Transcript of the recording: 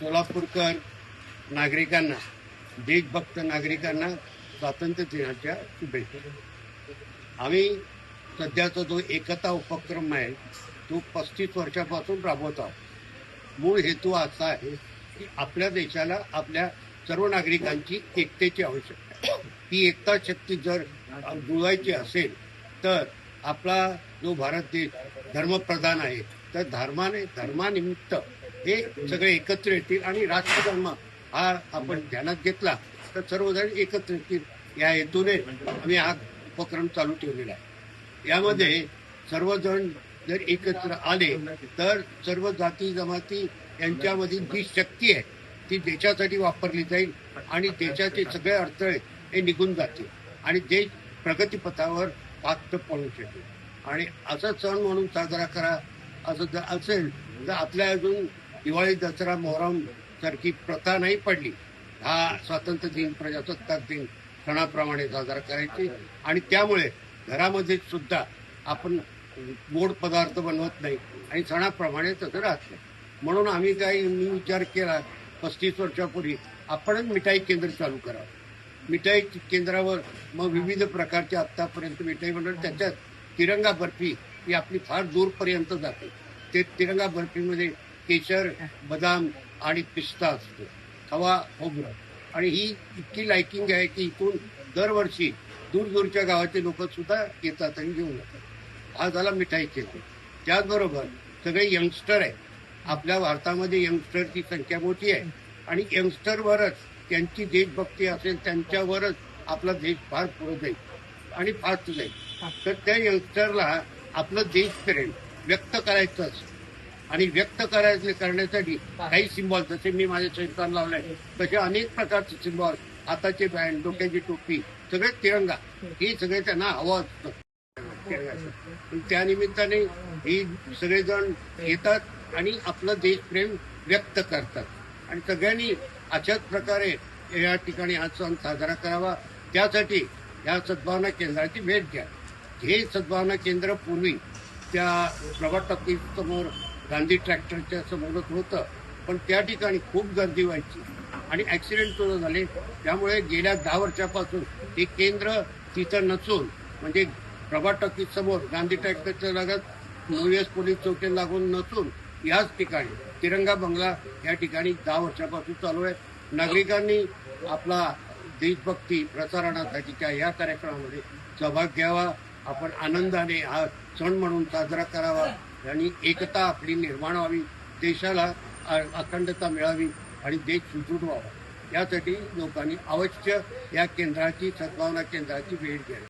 सोलापूरकर नागरिकांना, देशभक्त नागरिकांना स्वातंत्र्य दिनाच्या शुभेच्छा. आम्ही सध्याचा जो एकता उपक्रम आहे तो 35 वर्षापासून राबवत आहोत. मूळ हेतू असा आहे की आपल्या देशाला आपल्या सर्व नागरिकांची एकतेची आवश्यकता आहे. ती एकता शक्ती जर जुळवायची असेल तर आपला जो भारत देश धर्मप्रधान आहे तर धर्मानिमित्त हे सगळे एकत्र येतील आणि राष्ट्रधर्म हा आपण ध्यानात घेतला तर सर्वजण एकत्र येतील या हेतूने आम्ही हा उपक्रम चालू ठेवलेला आहे. यामध्ये सर्वजण जर एकत्र आले तर सर्व जाती जमाती यांच्यामधील जी शक्ती आहे ती देशासाठी वापरली जाईल आणि देशाचे सगळे अडथळे हे निघून जातील आणि देश प्रगतीपथावर पात्र पळू शकेल. आणि असा सण म्हणून साजरा करा असं जर असेल तर आपल्या अजून दिवाळी, दसरा, मोहरम सारखी प्रथा नाही पडली. हा स्वातंत्र्य दिन, प्रजासत्ताक दिन सणाप्रमाणे साजरा करायची आणि त्यामुळे घरामध्ये सुद्धा आपण गोड पदार्थ बनवत नाही आणि सणाप्रमाणे तसं राहत नाही. म्हणून मी विचार केला 35 वर्षापूर्वी आपणच मिठाई केंद्र चालू करावं. मिठाई केंद्रावर मग विविध प्रकारचे आत्तापर्यंत मिठाई बनवून त्याच्यात तिरंगा बर्फी ही आपली फार दूरपर्यंत जाते. ते तिरंगा बर्फीमध्ये केशर, बदाम आणि पिस्ता असतो, खवा, खोबरं आणि ही इतकी लायकिंग आहे की इथून दरवर्षी दूरदूरच्या गावाचे लोक सुद्धा येतात आणि घेऊन जातात. हा झाला मिठाई केंद्र. त्याचबरोबर सगळे यंगस्टर आहे. आपल्या भारतामध्ये यंगस्टरची संख्या मोठी आहे आणि यंगस्टरवरच त्यांची देशभक्ती असेल त्यांच्यावरच आपला देश फार पुढे जाईल आणि फास्ट जाईल. तर त्या यंगस्टरला आपलं देशप्रेम व्यक्त करायचं असतं आणि व्यक्त करण्यासाठी काही सिम्बॉल, जसे मी माझ्या शरीराला लावलंय तसे अनेक प्रकारचे सिम्बॉल, हाताचे बँड, डोक्याची टोपी, सगळे तिरंगा हे सगळे त्यांना हवं असतं. त्या निमित्ताने ही सगळेजण येतात आणि आपलं देशप्रेम व्यक्त करतात आणि सगळ्यांनी अशाच प्रकारे या ठिकाणी हा सण साजरा करावा. त्यासाठी या सद्भावना केंद्राची भेट घ्या. हे सद्भावना केंद्र पूर्वी त्या प्रभात टॉकीज समोर गांधी ट्रॅक्टरच्या समोरच होतं, पण त्या ठिकाणी खूप गर्दी व्हायची आणि ॲक्सिडेंट सुद्धा झाले. त्यामुळे गेल्या 10 वर्षापासून हे केंद्र तिथं नसून, म्हणजे प्रभात टॉकीज समोर गांधी ट्रॅक्टरच्या लगत US पोलीस चौकी लागून नसून याच ठिकाणी तिरंगा बंगला या ठिकाणी 10 वर्षापासून चालू आहे. नागरिकांनी आपला देशभक्ती प्रसारणासाठीच्या या कार्यक्रमामध्ये सहभाग घ्यावा. आपण आनंदाने हा सण म्हणून साजरा करावा आणि एकता आपली निर्माण व्हावी, देशाला अखंडता मिळावी आणि देश सुदृढ व्हावा. यासाठी लोकांनी अवश्य या केंद्राची, सद्भावना केंद्राची भेट घ्यावी.